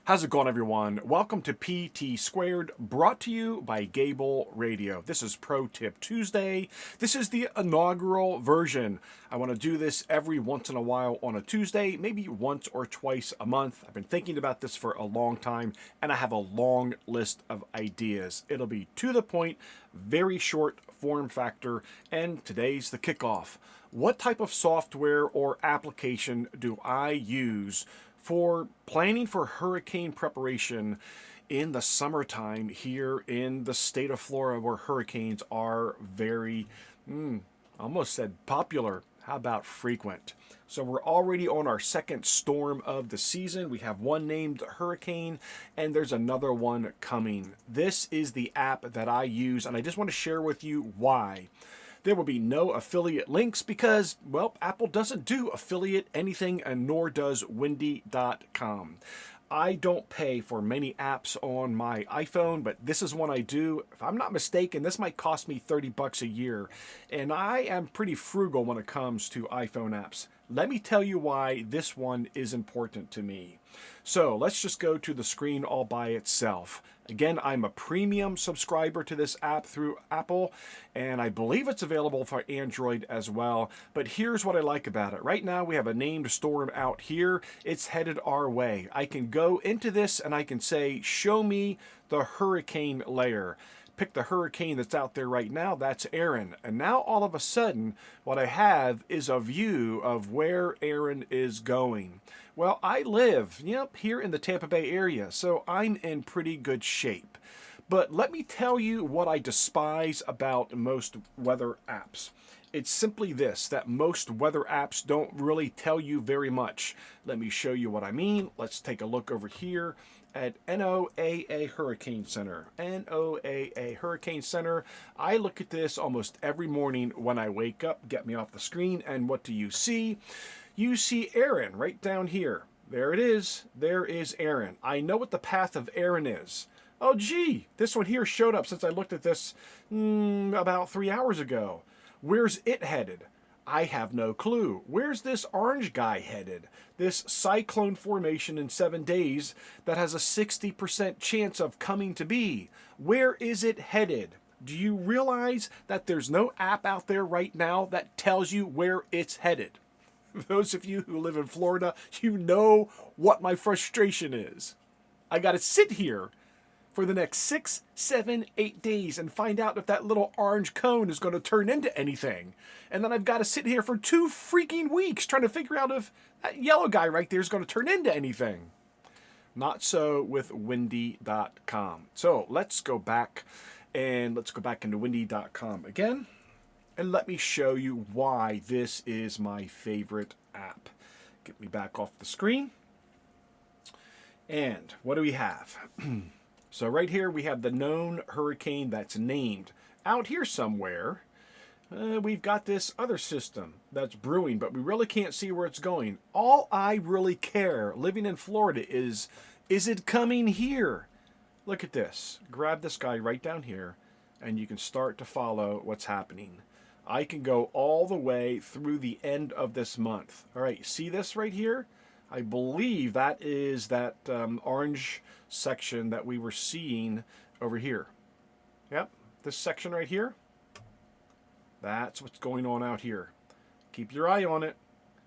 How's it going, everyone? Welcome to PT Squared, brought to you by Gable Radio. This is Pro Tip Tuesday. This is the inaugural version. I want to do this every once in a while on a Tuesday, maybe once or twice a month. I've been thinking about this for a long time, and I have a long list of ideas. It'll be to the point, very short form factor, and today's the kickoff. What type of software or application do I use for planning for hurricane preparation in the summertime here in the state of Florida, where hurricanes are very, almost said popular. How about frequent? So we're already on our second storm of the season. We have one named hurricane, and there's another one coming. This is the app that I use, and I just want to share with you why. There will be no affiliate links because, well, Apple doesn't do affiliate anything, and nor does Windy.com. I don't pay for many apps on my iPhone, but this is one I do. If I'm not mistaken, this might cost me $30 a year, and I am pretty frugal when it comes to iPhone apps. Let me tell you why this one is important to me. So let's just go to the screen all by itself. Again, I'm a premium subscriber to this app through Apple, and I believe it's available for Android as well. But here's what I like about it. Right now, we have a named storm out here. It's headed our way. I can go into this and I can say, show me the hurricane layer. Pick the hurricane that's out there right now. That's Aaron. And now all of a sudden, what I have is a view of where Aaron is going. Well, I live, here in the Tampa Bay area, so I'm in pretty good shape. But let me tell you what I despise about most weather apps. It's simply this, that most weather apps don't really tell you very much. Let me show you what I mean. Let's take a look over here at NOAA Hurricane Center. NOAA Hurricane Center. I look at this almost every morning when I wake up. Get me off the screen, and what do you see? You see Aaron right down here. There it is. There is Aaron. I know what the path of Aaron is. Oh, gee, this one here showed up since I looked at this about 3 hours ago. Where's it headed? I have no clue. Where's this orange guy headed? This cyclone formation in 7 days that has a 60% chance of coming to be. Where is it headed? Do you realize that there's no app out there right now that tells you where it's headed? Those of you who live in Florida, you know what my frustration is. I got to sit here for the next 6, 7, 8 days and find out if that little orange cone is going to turn into anything. And then I've got to sit here for 2 freaking weeks trying to figure out if that yellow guy right there is going to turn into anything. Not so with Windy.com. So let's go back into Windy.com again. And let me show you why this is my favorite app. Get me back off the screen. And what do we have? So right here we have the known hurricane that's named. Out here somewhere, we've got this other system that's brewing, but we really can't see where it's going. All I really care, living in Florida, is it coming here? Look at this. Grab this guy right down here, and you can start to follow what's happening. I can go all the way through the end of this month. All right, see this right here? I believe that is that orange section that we were seeing over here. Yep, this section right here. That's what's going on out here. Keep your eye on it.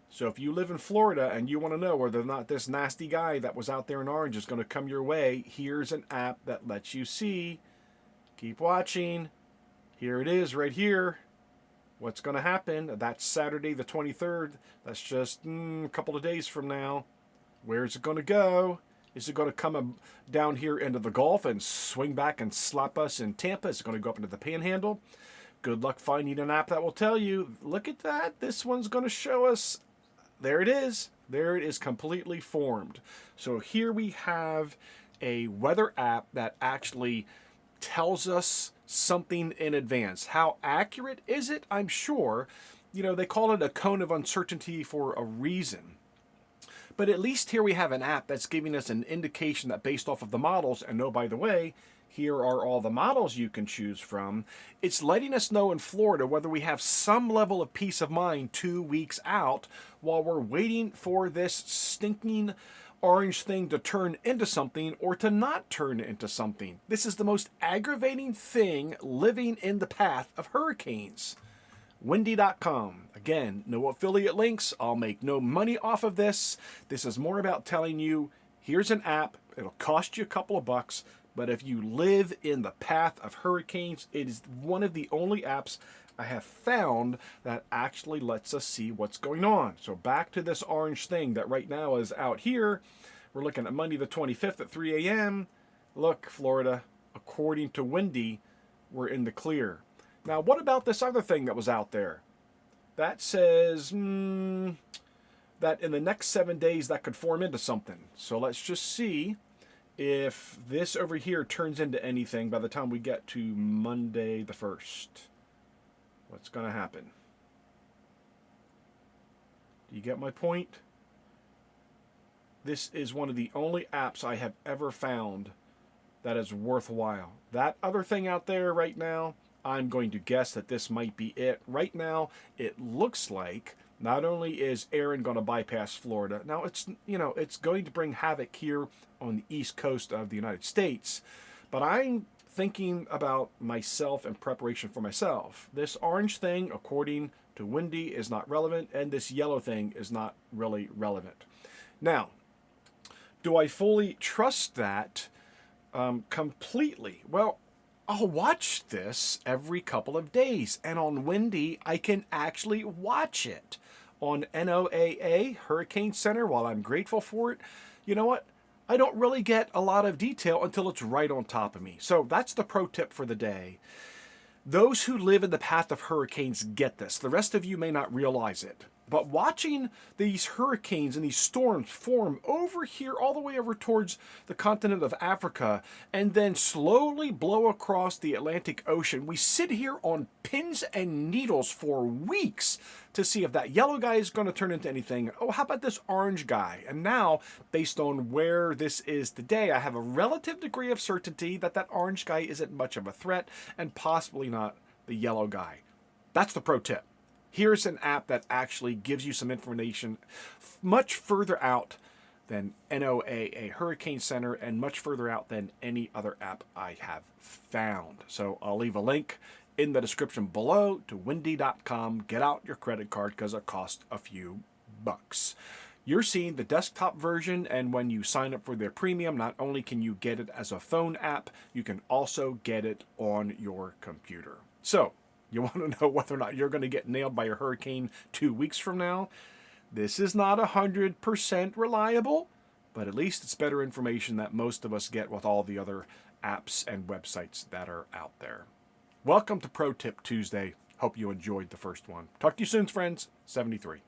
So if you live in Florida and you want to know whether or not this nasty guy that was out there in orange is going to come your way, here's an app that lets you see. Keep watching. Here it is right here. What's going to happen? That's Saturday the 23rd. That's just a couple of days from now. Where's it going to go? Is it going to come down here into the Gulf and swing back and slap us in Tampa? Is it going to go up into the Panhandle? Good luck finding an app that will tell you. Look at that. This one's going to show us. There it is. There it is, completely formed. So here we have a weather app that actually tells us something in advance. How accurate is it? I'm sure. They call it a cone of uncertainty for a reason. But at least here we have an app that's giving us an indication that based off of the models, and oh, by the way, here are all the models you can choose from. It's letting us know in Florida whether we have some level of peace of mind 2 weeks out while we're waiting for this stinking orange thing to turn into something or to not turn into something. This is the most aggravating thing living in the path of hurricanes. Windy.com. Again, no affiliate links. I'll make no money off of this. This is more about telling you, here's an app. It'll cost you a couple of bucks. But if you live in the path of hurricanes, it is one of the only apps I have found that actually lets us see what's going on. So back to this orange thing that right now is out here. We're looking at Monday the 25th at 3 a.m. Look, Florida, according to Windy, we're in the clear. Now, what about this other thing that was out there? That says that in the next 7 days that could form into something. So let's just see if this over here turns into anything by the time we get to Monday the 1st. What's going to happen? Do you get my point? This is one of the only apps I have ever found that is worthwhile. That other thing out there right now, I'm going to guess that this might be it. Right now, it looks like not only is Aaron going to bypass Florida, now it's going to bring havoc here on the east coast of the United States, but I'm thinking about myself and preparation for myself. This orange thing, according to Windy, is not relevant, and this yellow thing is not really relevant. Now, do I fully trust that completely? Well, I'll watch this every couple of days, and on Windy, I can actually watch it. On NOAA Hurricane Center, while I'm grateful for it, you know what? I don't really get a lot of detail until it's right on top of me. So that's the pro tip for the day. Those who live in the path of hurricanes get this. The rest of you may not realize it. But watching these hurricanes and these storms form over here all the way over towards the continent of Africa and then slowly blow across the Atlantic Ocean, we sit here on pins and needles for weeks to see if that yellow guy is going to turn into anything. Oh, how about this orange guy? And now, based on where this is today, I have a relative degree of certainty that that orange guy isn't much of a threat and possibly not the yellow guy. That's the pro tip. Here's an app that actually gives you some information much further out than NOAA Hurricane Center and much further out than any other app I have found. So I'll leave a link in the description below to windy.com. Get out your credit card because it costs a few bucks. You're seeing the desktop version, and when you sign up for their premium, not only can you get it as a phone app, you can also get it on your computer. So, you want to know whether or not you're going to get nailed by a hurricane 2 weeks from now? This is not 100% reliable, but at least it's better information that most of us get with all the other apps and websites that are out there. Welcome to Pro Tip Tuesday. Hope you enjoyed the first one. Talk to you soon, friends. 73.